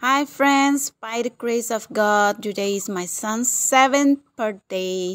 Hi friends, by the grace of God, today is my son's 7th birthday.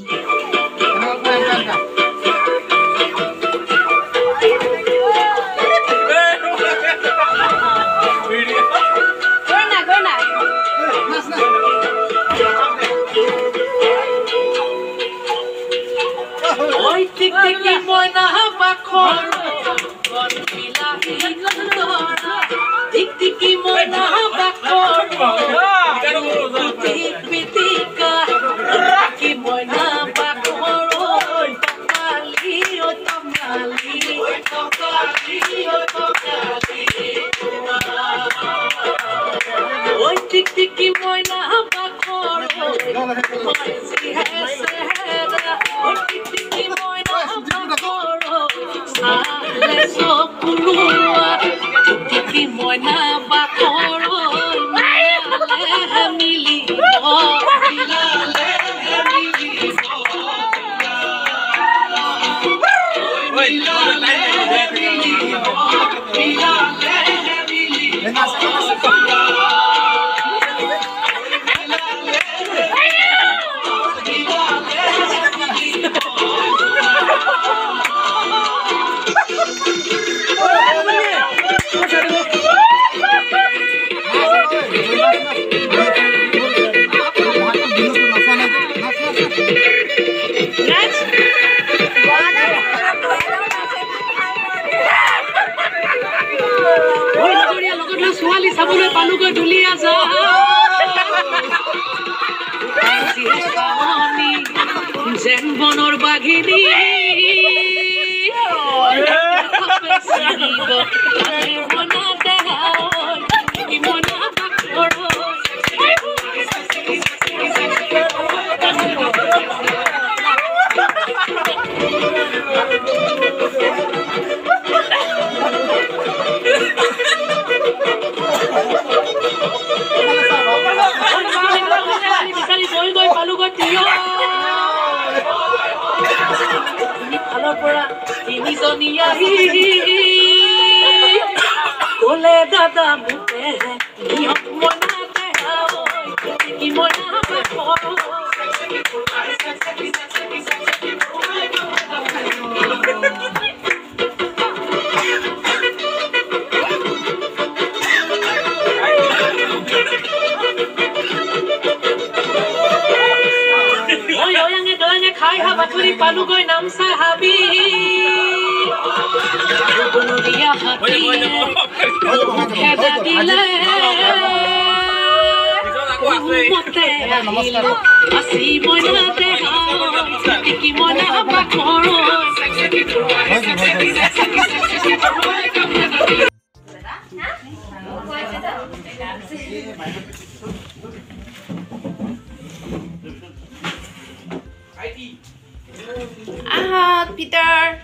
Peter.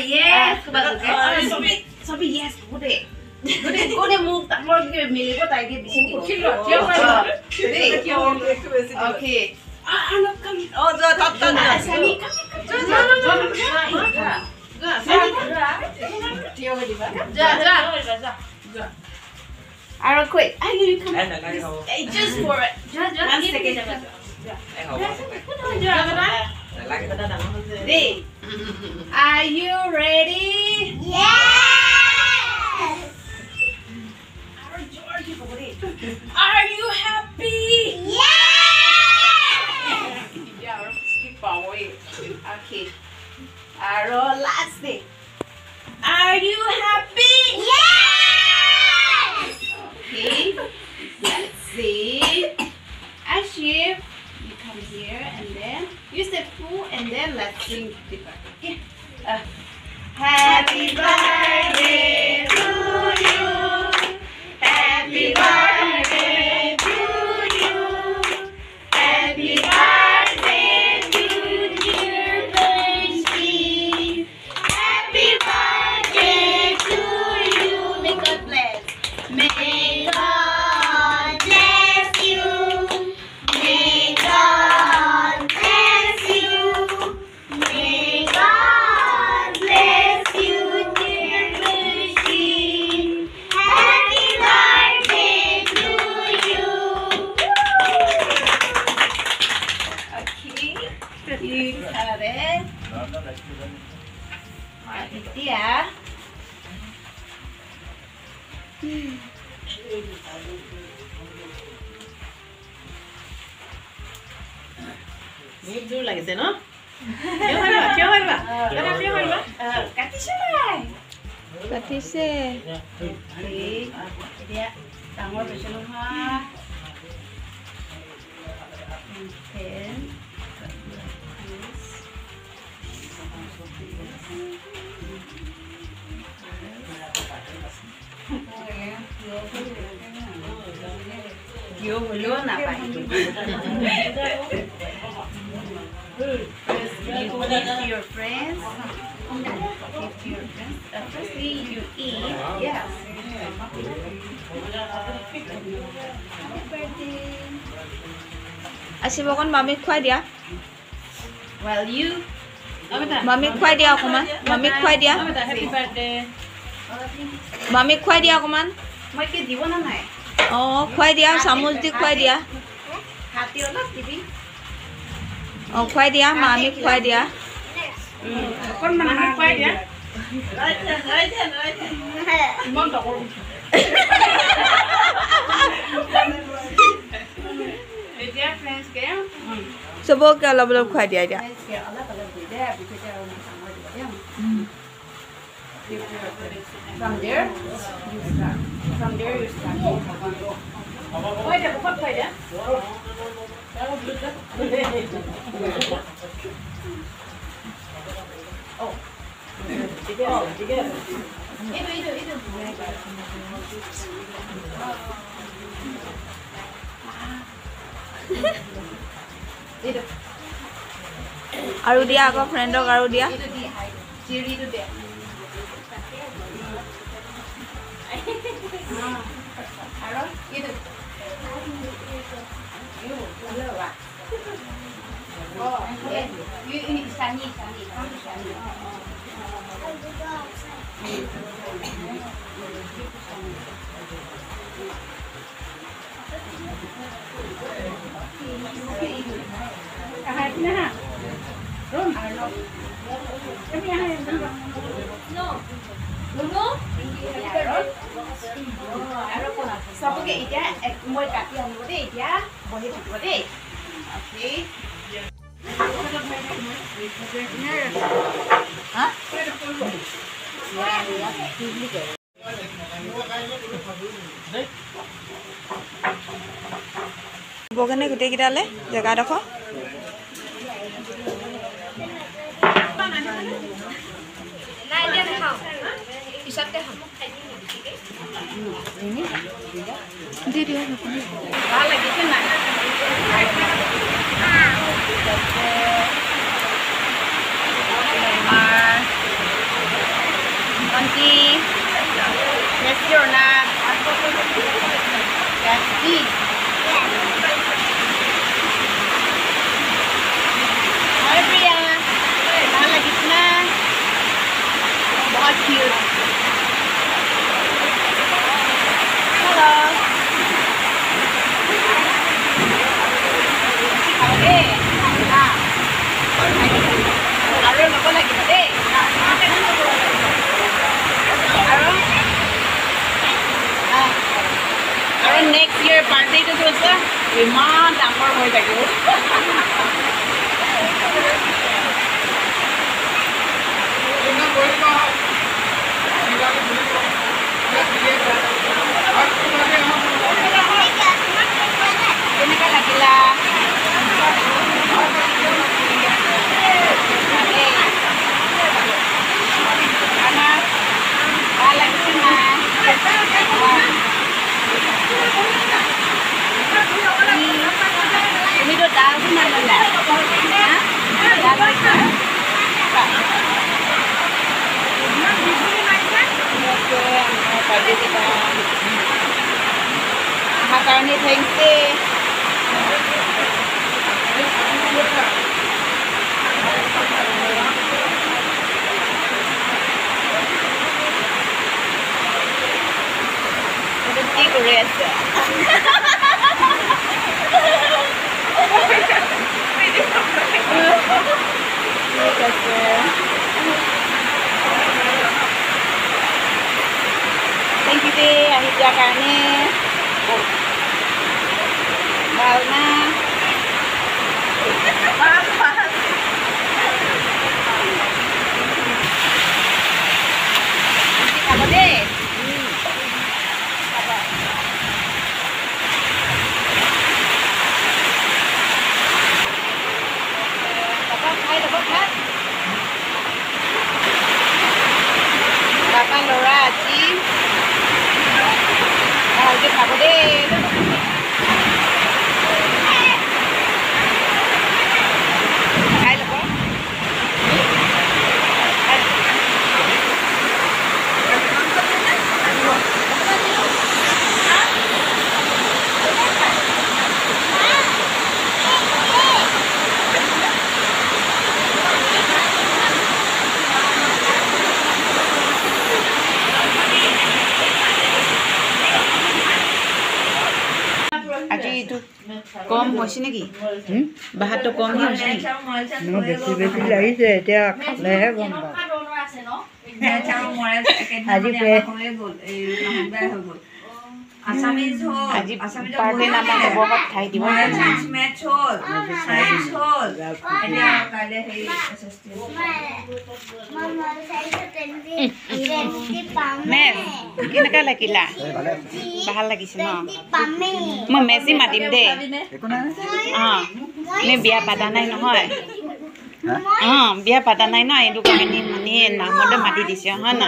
Yes. Sophie, yes. Good day. Move. Okay. Aaron, quick. You come. Just for it. Just Hey, are you ready? Yes! Are you happy? Yes! Skip away. Okay. Aaron, last day. Are you happy? Yes! Okay. Let's see. Ashif, you come here and then you step full and then let's sing the part. Okay. Happy birthday to you. Happy birthday to you. Happy birthday to dear Lucy. Happy birthday to you. May God bless. May God bless you. May God bless you. বহুত জোৰ লাগিছে ন কিয় মাৰিবা কাটিছে এতিয়া ডাঙৰ হৈছে নহয় Yo holo na pa. Give to your friends. Give to your friends. Firstly, you eat. Yes. Happy birthday. আসিব অকণ মামীক খুৱাই দিয়া Well, you. মামীক খুৱাই দিয়া অকণমান মামীক খুৱাই দিয়া হেপী বাৰ্থডে মামীক খুৱাই দিয়া অকণমান মই কি দিব না নাই অঁ খুৱাই দিয়া চামুচ দি খুৱাই দিয়া হাতি অলপ দিবি অঁ খুৱাই দিয়া মামীক খুৱাই দিয়া অকণমান আমাক খুৱাই দিয়া ইমান টকৰ এতিয়া ফ্ৰেণ্ডছ কে চবকে অলপ অলপ খুৱাই দিয়া এতিয়া ফ্ৰেণ্ডছ কে অলপ অলপ দি দে পিছতে আৰু মই সামৰি দিব দিম From there, you start. From there, you start. খুৱাই দিয়া বহুত খুৱাই দিয়া আৰু দিয়া আকৌ ফ্ৰেণ্ডক আৰু দিয়া सबके इटा মই কাটি আনিব দে ইটা বহি থাকিব দে ওকে বগনে গোটেইকেইটালে জেগাডোখৰ দি দিওঁ ভাল লাগিছে না Aunty, yes or not? Yes, please. Hi, Priya. Mahal lagi na. Bahut cute. Hello. Okay. Aru nako lagi deh. Aru next year birthday আহি যোৱাৰ কাৰণে ভাল না খাব দেই খাই ল'ব ভাত বাপা ল'ৰা আজি ভালকৈ খাব দেই খাই ল'ব আজি এইটো কম হৈছে নেকি ভাতটো কম হৈছে নেকি বেছি বেছি লাগিছে এতিয়া খালেহে গম পাম আজি পাৰ্টি নামৰ ব্যৱহাৰত খাই দিব কেনেকুৱা লাগিলা ভাল লাগিছে ন মই মেচি মাতিম দেই অঁ আমি বিয়া পাতা নাই নহয় অঁ বিয়া পাতা নাই ন এইটো কাৰণে মানে নামতে মাতি দিছে হয় ন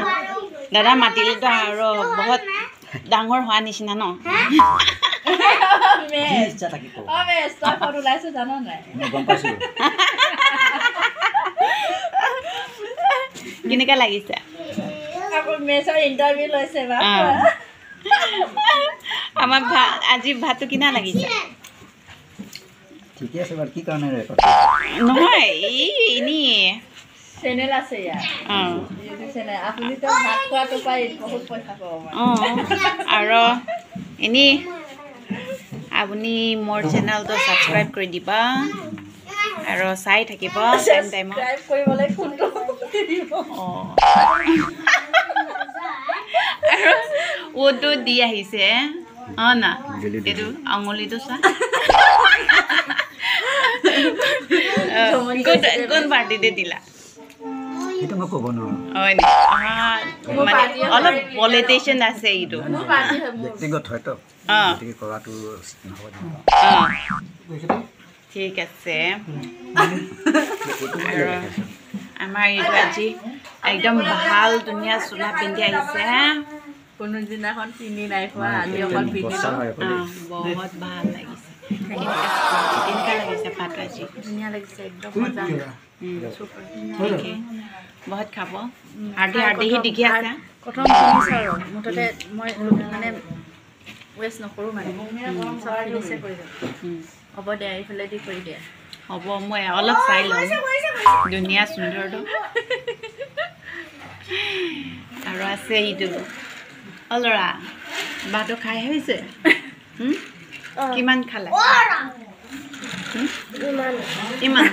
দাদা মাতিলেতো আৰু বহুত ডাঙৰ হোৱা নিচিনা ন কেনেকুৱা লাগিছে আমাক আজি ভাতটো কিনা লাগিছে ঠিকে আছে বাৰু কি কাৰণে নহয় এই এনেই চেনেল আছে ইয়াত আপুনিতো ভাত খোৱাটো পাই বহুত পইচা পাব অঁ আৰু এনেই আপুনি মোৰ চেনেলটো ছাবস্ক্ৰাইব কৰি দিবা আৰু চাই থাকিব টাইম টাইমত কৰিবলৈ ফোনটো অঁ আৰু ওটো দি আহিছে অঁ না এইটো আঙুলিটো চা কোন পাৰ্টিতে দিলা সেইটো মই ক'ব নোৱাৰোঁ হয় নি মানে অলপ পলিটিচিয়ান আছে এইটো ব্যক্তিগত হয়তো অঁ গতিকে কৰাটো নহ'ব অঁ ঠিক আছে আৰু আমাৰ এইটো আজি একদম ভাল ধুনীয়া চোলা পিন্ধি আহিছে কোনো দিনাখন পিন্ধি নাই খোৱা আজি অকল পিন্ধিলোঁ বহুত ভাল লাগিছে কেনেকুৱা লাগিছে ভাতটো আজি ধুনীয়া লাগিছে একদম মজা বহুত খাব হাৰ্ডি হাৰ্ডিহি দেখি আছে প্ৰথম শুনিছোঁ আৰু মুঠতে মই মানে ৱেষ্ট নকৰোঁ মানে চব ফিনিছে কৰি দিওঁ হ'ব দে এইফালেদি কৰি দিয়া হ'ব মই অলপ চাই ল'ম ধুনীয়া সুন্দৰটো আৰু আছে এইটো অ ল'ৰা ভাতটো খাই হৈছে কিমান খালে ইমান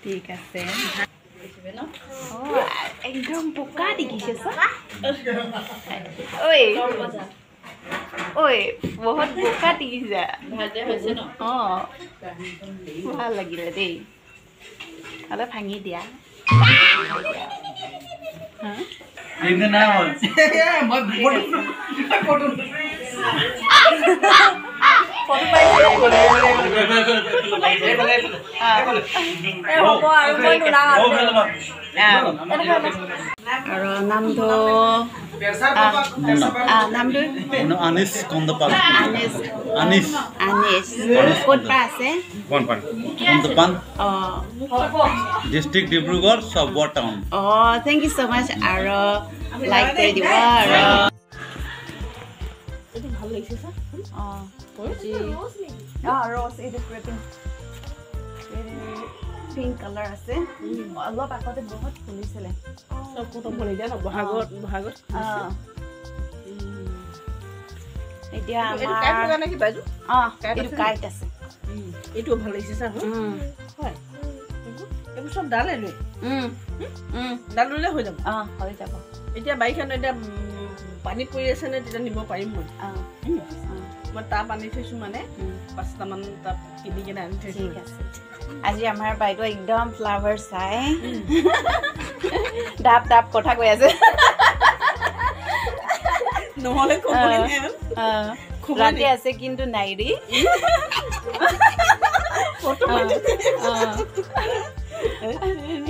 ঠিক আছে একদম বোকা দেখিছে ঐ ঐ বহুত বোকা দেখিছে ভালতে হৈছে ন অঁ ভাল লাগিলে দেই অলপ ভাঙি দিয়া আৰু নামটো আনিছ কন্দপান আনিছ ক'ত পৰা আছে কন্দপান ডিষ্ট্ৰিক্ট ডিব্ৰুগড় চবুৱা টাউন অঁ থেংক ইউ ছ' মাছ আৰু লাইক কৰি দিব আৰু ভাল লাগিছে অঁ ৰ'জ এইটো পিংক কালাৰ আছে অলপ আগতে বহুত ফুলিছিলে চব ফটো ভৰি দিয়া ন বহাগত এতিয়া এইটো এইটো কাইট আছে এইটো ভাল লাগিছে চা হয় এইবোৰ চব ডাল এনে ডাল ল'লে হৈ যাব হৈ যাব এতিয়া বাৰিষাত এতিয়া পানীত পৰি আছে নে তেতিয়া নিব পাৰিম মই মই তাপ আনি থৈছোঁ মানে 5টামান তাপ কিনি কিনে আনি থৈছোঁ ঠিক আছে আজি আমাৰ বাইদেউ একদম ফ্লাৱাৰ চাই ডাব ডাব কথা কৈ আছে নহ'লে ৰাতি আছে কিন্তু নাইৰি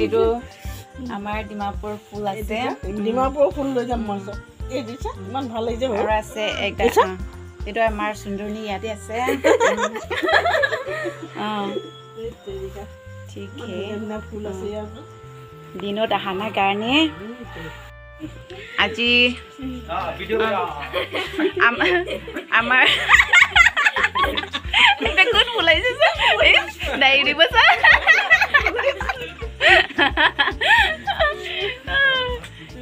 এইটো আমাৰ ডিমাপুৰ ফুল আছে ডিমাপুৰ ফুল লৈ যাম মই এই দিছা ইমান ভাল লাগিছে আৰু আছে একটা এইটো আমাৰ সুন্দৰনী ইয়াতে আছে ঠিক ফুল আছে দিনত অহা নাই কাৰণে আজি আমাৰ কোন ফুলাইছে ডায়েৰী দিব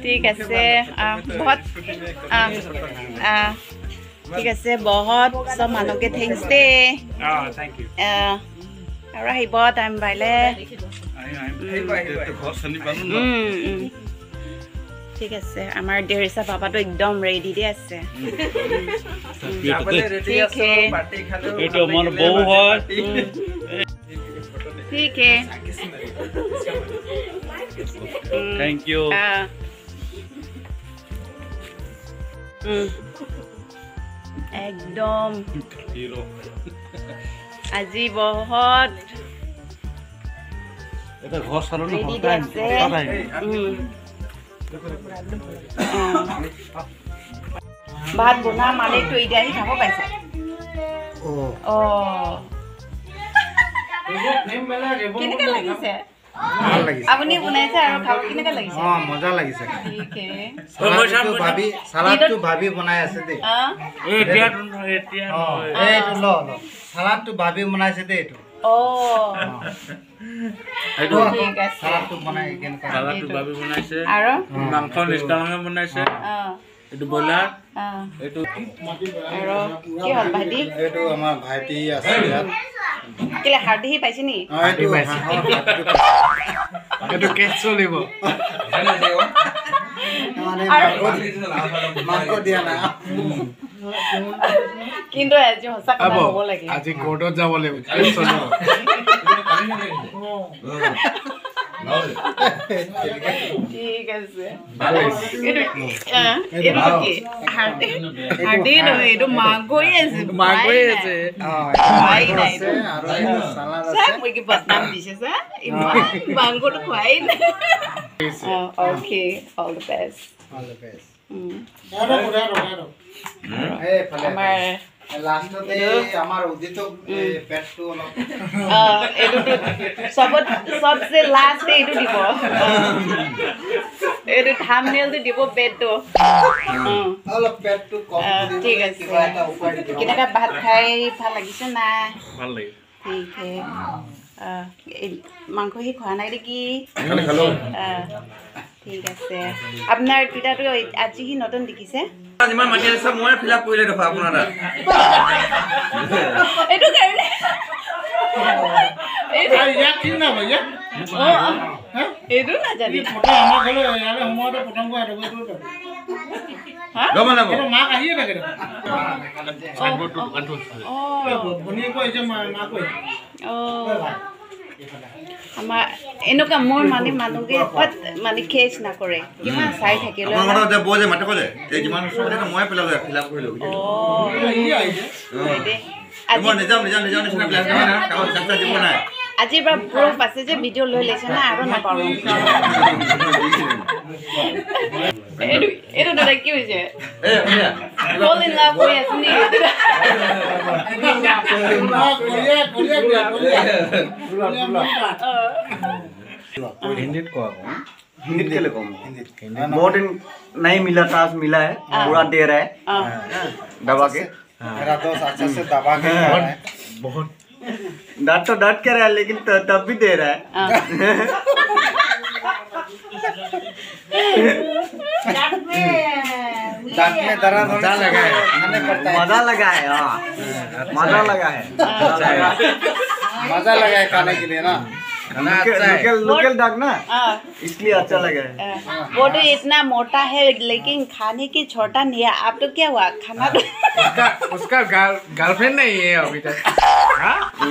ঠিক আছে বহুত ঠিক আছে বহুত চব মানুহকে থেংকছ দে আৰু আহিব টাইম পাইলে ঠিক আছে আমাৰ দেৰিছা পাপাটো একদম ৰেডি দি আছে এইটো আমাৰ বৌ হয় ঠিক হে থ্যাংক ইউ একদম আজি বহুত এটা ঘৰ চালন ৰেডি দি আছে ভাত বনোৱা মালিকটো এতিয়া আহি খাব পাইছে কেনেকৈ লাগিছে আপুনি বনাইছে আৰু খাব কেনেকৈ লাগিছে মজা লাগিছে ঠিক সালাদটো ভাবি বনাই আছে দেই এইটো ল সালাদটো ভাবি বনাইছে দেই এইটো ঠিক আছে সালাদটো বনাই কেনেকুৱা সালাদটো ভাবি বনাইছে আৰু মাংস নিষ্ঠানকৈ বনাইছে এইটো ব্ৰইলাৰ এইটো আৰু কি হ'ল ভাইটি এইটো আমাৰ ভাইটি আছে ইয়াত কেলে হাৰ্দি পাইছে নি এইটো কেছ চলিব মাংস দিয়া নাই কিন্তু আজি সঁচা কথা হ'ব লাগে আজি কোৰ্টত যাব লাগিব কেছ চলিব ঠিক আছে হাৰ্দি নহয় এইটো মাংসই আছে মই কি বদনাম দিছে মাংসটো খোৱাই নাই অ'কে অল দ্য বেষ্ট আমাৰ লাষ্টতে আমাৰ উদিতক পেটটো অলপ এইটোতো চবচে লাষ্ট এইটো দিব এইটো থাম্বনেইলটো দিব পেটটো অলপ পেটটো কম ঠিক আছে কেনেকুৱা ভাত খাই ভাল লাগিছে নাই ভাল লাগে ঠিক হে মাংস সি খোৱা নাই নেকি ঠিক আছে আপোনাৰ কিতাটো আজি সি নতুন দেখিছে যিমান মাটি আছে মই ফিল আপ কৰিলে দেখোন আপোনাৰ এইটো কাৰণে এইটো নাজানি আমাৰ এনেকুৱা মোৰ মানে মানুহকে মানে কেচ নকৰে কিমান চাই থাকিলে আজিৰ পৰা প্ৰুফ আছে যে ভিডিঅ' লৈ লৈছে না আৰু নাপাৰো এইটো দাদা কি হৈছে fall in love হৈ আছে নি हिंदीत को हिंदी के लिए कम बहुत नहीं मिला टास्क मिला है पूरा दे रहा है दबा के मेरा दोस्त अच्छे से दबा के बहुत डट तो डट के रहा है लेकिन तब भी दे रहा है दांत में दर्द मजा लगा है मजा लगा है मजा लगा है मजा लगा है खाने के लिए ना लोकल डाक ना हाँ इसलिए अच्छा लगा है वो तो इतना मोटा है लेकिन खाने की छोटा नहीं है आप तो क्या हुआ खाना तो उसका गर्लफ्रेंड नहीं है अभी तक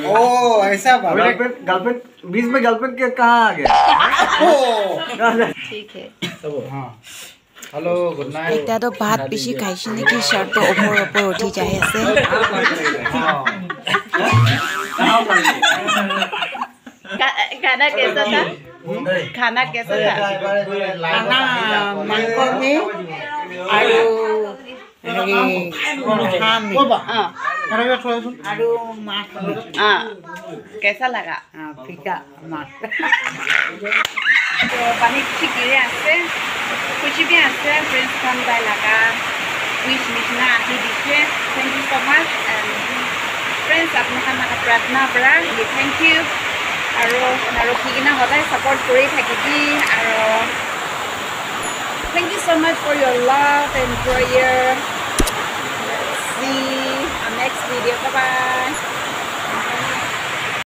ओ ऐसा बात गर्लफ्रेंड बीच में गर्लफ्रेंड के कहाँ आ गया ठीक है हेलो गुड नाइट এতিয়াতো ভাত বেছি খাইছে নেকি শ্বাৰ্টটো ওপৰ উঠি যাই আছে खाना कैसा था खाना कैसा था खाना मांस में আৰু হেৰি হাঁহ हाँ আৰু মাছ हाँ कैसा लगा ফিকা মাছ तो पानी छिकिरे আছে खुशी भी আছে फ्रेंड्स खान बाय लगा विश निचना आही दिखे thank you so much and friends आपलोকে प्रार्थना কৰা थैंक यू আৰু নাৰকিনা সদায় সাপোৰ্ট কৰি থাকিবি আৰু thank you so much for your love and prayer. See you next video. Bye bye.